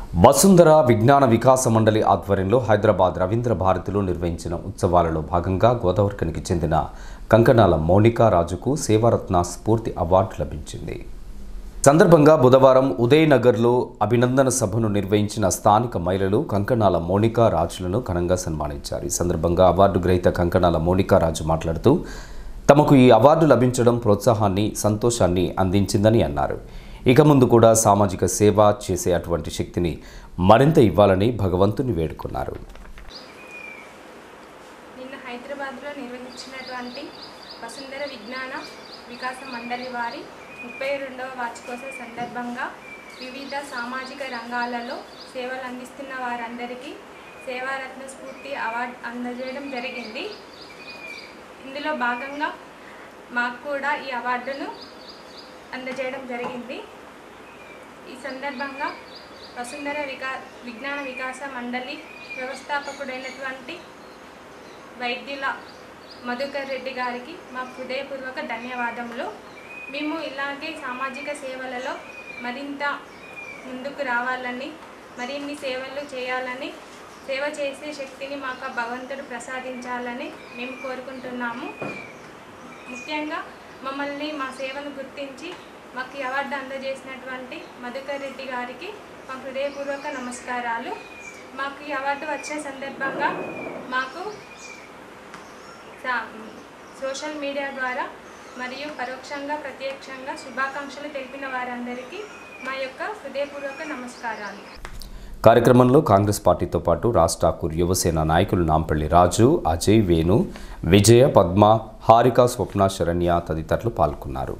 వసుంధర విజ్ఞాన వికాస మండలి ఆధ్వర్యంలో హైదరాబాద్ రవీంద్ర భారతిలో నిర్వహించిన ఉత్సవాలలో భాగంగా గోదావరిఖనికి చెందిన కంకణాల మౌనికా రాజుకు సేవారత్న స్ఫూర్తి అవార్డు లభించింది. సందర్భంగా బుధవారం ఉదయనగర్లో అభినందన సభను నిర్వహించిన స్థానిక మహిళలు కంకణాల మౌనికా రాజులను ఘనంగా సన్మానించారు. ఈ సందర్భంగా అవార్డు గ్రహీత కంకణాల మౌనికా రాజు మాట్లాడుతూ తమకు ఈ అవార్డు లభించడం ప్రోత్సాహాన్ని, సంతోషాన్ని అందించిందని అన్నారు. ఇక ముందు కూడా సామాజిక సేవ చేసే అటువంటి శక్తిని మరింత ఇవ్వాలని భగవంతుని వేడుకున్నారు. నిన్న హైదరాబాద్లో నిర్వహించినటువంటి వసుంధర విజ్ఞాన వికాస మండలి వారి 32వ వార్షికోత్సవ సందర్భంగా వివిధ సామాజిక రంగాలలో సేవలు అందిస్తున్న వారందరికీ సేవారత్న స్ఫూర్తి అవార్డు అందజేయడం జరిగింది. ఇందులో భాగంగా మాకు కూడా ఈ అవార్డును అందజేయడం జరిగింది. ఈ సందర్భంగా వసుంధర విజ్ఞాన వికాస మండలి వ్యవస్థాపకుడైనటువంటి వైద్యుల మధుకర్ రెడ్డి గారికి మా హృదయపూర్వక ధన్యవాదములు. మేము ఇలాగే సామాజిక సేవలలో మరింత ముందుకు రావాలని, మరిన్ని సేవలు చేయాలని, సేవ చేసే శక్తిని మాకు భగవంతుడు ప్రసాదించాలని మేము కోరుకుంటున్నాము. ముఖ్యంగా మమ్మల్ని మా సేవను గుర్తించి మాకు ఈ అవార్డు అందజేసినటువంటి మధుకర్ రెడ్డి గారికి మా హృదయపూర్వక నమస్కారాలు. మాకు ఈ అవార్డు వచ్చే సందర్భంగా మాకు సోషల్ మీడియా ద్వారా మరియు పరోక్షంగా ప్రత్యక్షంగా శుభాకాంక్షలు తెలిపిన వారందరికీ మా యొక్క హృదయపూర్వక నమస్కారాలు. కార్యక్రమంలో కాంగ్రెస్ పార్టీతో పాటు రాజ్ ఠాకూర్ యువసేన నాయకులు నాంపల్లి రాజు, అజయ్, వేణు, విజయ, పద్మ, హారిక, స్వప్న, శరణ్య తదితరులు పాల్గొన్నారు.